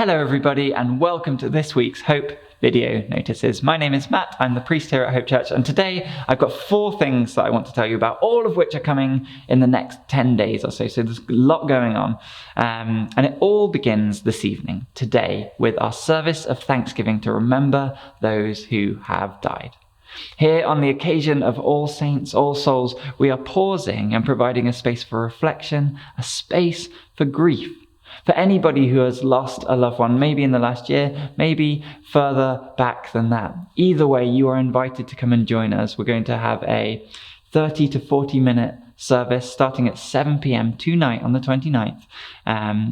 Hello everybody and welcome to this week's Hope video notices. My name is Matt, I'm the priest here at Hope Church, and today I've got 4 things that I want to tell you about, all of which are coming in the next 10 days or so. So there's a lot going on. And it all begins this evening, today, with our service of thanksgiving to remember those who have died. Here on the occasion of All Saints, All Souls, we are pausing and providing a space for reflection, a space for grief. For anybody who has lost a loved one, maybe in the last year, maybe further back than that. Either way, you are invited to come and join us. We're going to have a 30 to 40 minute service starting at 7 p.m. tonight on the 29th,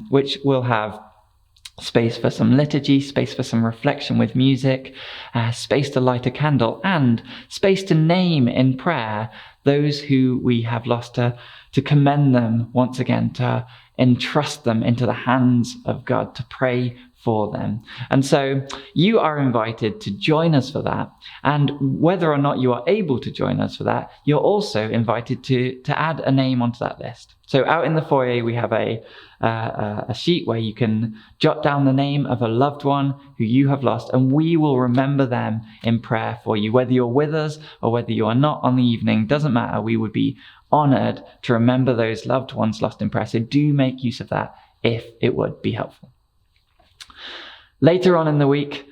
which will have space for some liturgy, space for some reflection with music, space to light a candle, and space to name in prayer those who we have lost, to commend them once again, to entrust them into the hands of God, to pray for them. And so you are invited to join us for that. And whether or not you are able to join us for that, you're also invited to add a name onto that list. So out in the foyer, we have a sheet where you can jot down the name of a loved one who you have lost, and we will remember them in prayer for you. Whether you're with us or whether you are not on the evening, doesn't matter. We would be honored to remember those loved ones lost in prayer. So do make use of that if it would be helpful. Later on in the week,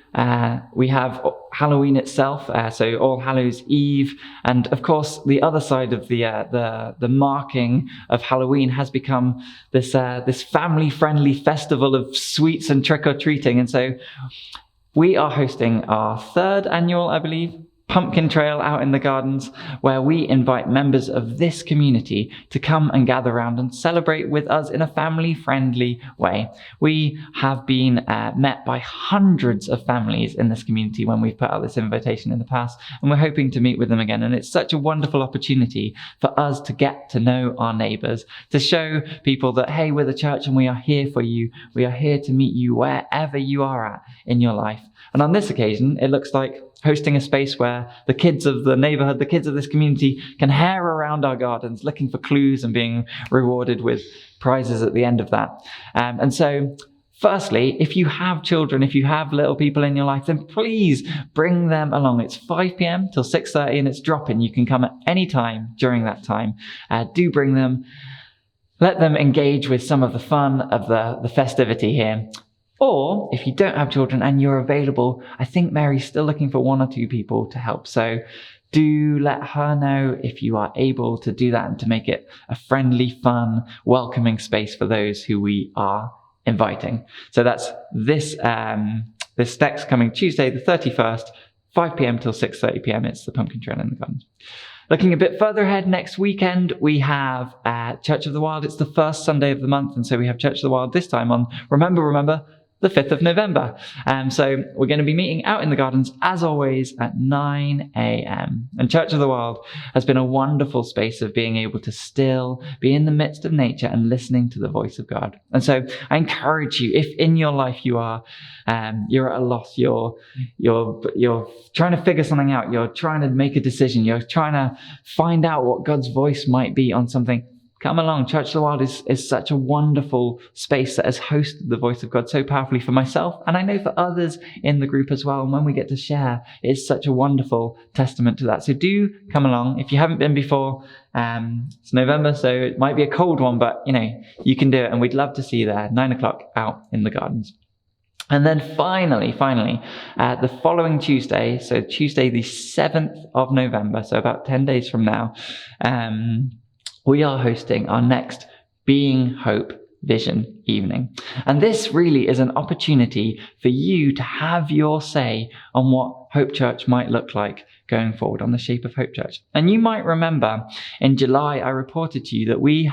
we have Halloween itself, so All Hallows Eve, and of course the other side of the marking of Halloween has become this family-friendly festival of sweets and trick-or-treating, and so we are hosting our 3rd annual, I believe, pumpkin trail out in the gardens, where we invite members of this community to come and gather around and celebrate with us in a family-friendly way. We have been met by hundreds of families in this community when we've put out this invitation in the past, and we're hoping to meet with them again. And it's such a wonderful opportunity for us to get to know our neighbours, to show people that, hey, we're the church and we are here for you. We are here to meet you wherever you are at in your life. And on this occasion, it looks like hosting a space where the kids of the neighborhood, the kids of this community, can hare around our gardens looking for clues and being rewarded with prizes at the end of that. And so, firstly, if you have children, if you have little people in your life, then please bring them along. It's 5 p.m. till 6:30 and it's drop-in. You can come at any time during that time. Do bring them. Let them engage with some of the fun of the festivity here. Or if you don't have children and you're available, I think Mary's still looking for 1 or 2 people to help. So do let her know if you are able to do that and to make it a friendly, fun, welcoming space for those who we are inviting. So that's this next coming Tuesday, the 31st, 5 p.m. till 6:30 p.m. It's the pumpkin trail in the gardens. Looking a bit further ahead, next weekend, we have Church of the Wild. It's the first Sunday of the month, and so we have Church of the Wild this time on, remember, the 5th of November. So we're going to be meeting out in the gardens, as always, at 9 a.m. And Church of the Wild has been a wonderful space of being able to still be in the midst of nature and listening to the voice of God. And so I encourage you, if in your life you are, you're at a loss, you're trying to figure something out, you're trying to make a decision, you're trying to find out what God's voice might be on something, come along. Church of the Wild is such a wonderful space that has hosted the voice of God so powerfully for myself, and I know for others in the group as well. And when we get to share, it's such a wonderful testament to that. So do come along. If you haven't been before, it's November, so it might be a cold one, but you can do it, and we'd love to see you there, 9 o'clock out in the gardens. And then finally, the following Tuesday, so Tuesday the 7th of November, so about 10 days from now, we are hosting our next Being Hope Vision evening. And this really is an opportunity for you to have your say on what Hope Church might look like going forward, on the shape of Hope Church. And you might remember in July, I reported to you that we've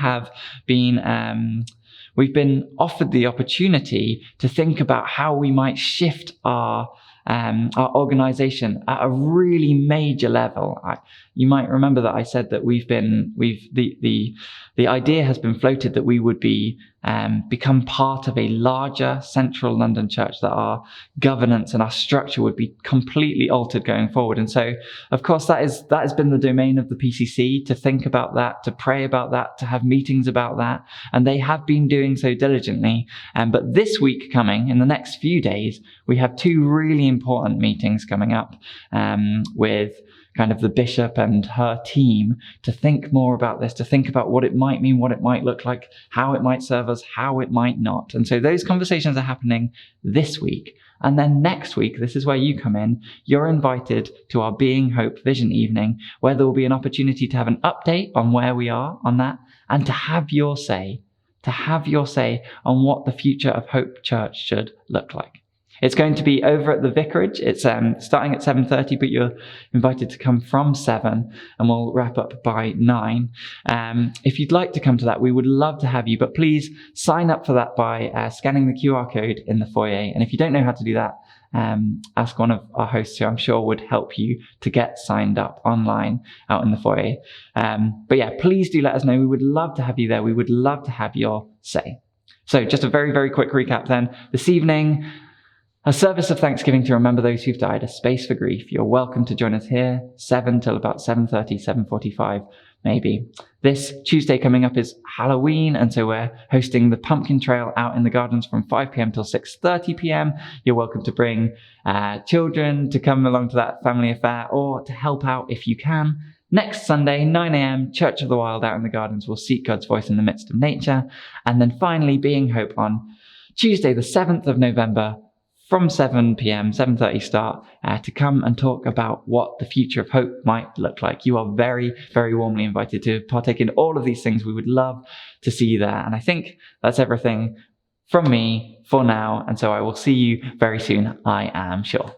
been offered the opportunity to think about how we might shift our our organization at a really major level. You might remember that I said that the idea has been floated that we would become part of a larger central London church, that our governance and our structure would be completely altered going forward. And so, of course, that has been the domain of the PCC, to think about that, to pray about that, to have meetings about that. And they have been doing so diligently. But this week coming, in the next few days, we have two really important meetings coming up with kind of the bishop and her team, to think more about this, to think about what it might mean, what it might look like, how it might serve us, how it might not. And so those conversations are happening this week. And then next week, this is where you come in. You're invited to our Being Hope Vision Evening, where there will be an opportunity to have an update on where we are on that, and to have your say on what the future of Hope Church should look like. It's going to be over at the vicarage. It's starting at 7:30, but you're invited to come from 7, and we'll wrap up by 9. If you'd like to come to that, we would love to have you, but please sign up for that by scanning the QR code in the foyer. And if you don't know how to do that, ask one of our hosts, who I'm sure would help you to get signed up online out in the foyer. But yeah, please do let us know. We would love to have you there. We would love to have your say. So just a very, very quick recap then. This evening, a service of thanksgiving to remember those who've died, a space for grief. You're welcome to join us here, 7 till about 7:30, 7:45 maybe. This Tuesday coming up is Halloween, and so we're hosting the pumpkin trail out in the gardens from 5 p.m. till 6:30 p.m. You're welcome to bring children to come along to that family affair, or to help out if you can. Next Sunday, 9 a.m, Church of the Wild out in the gardens. We'll seek God's voice in the midst of nature. And then finally, Being Hope on Tuesday, the 7th of November, from 7 p.m, 7:30 start, to come and talk about what the future of hope might look like. You are very, very warmly invited to partake in all of these things. We would love to see you there. And I think that's everything from me for now. And so I will see you very soon, I am sure.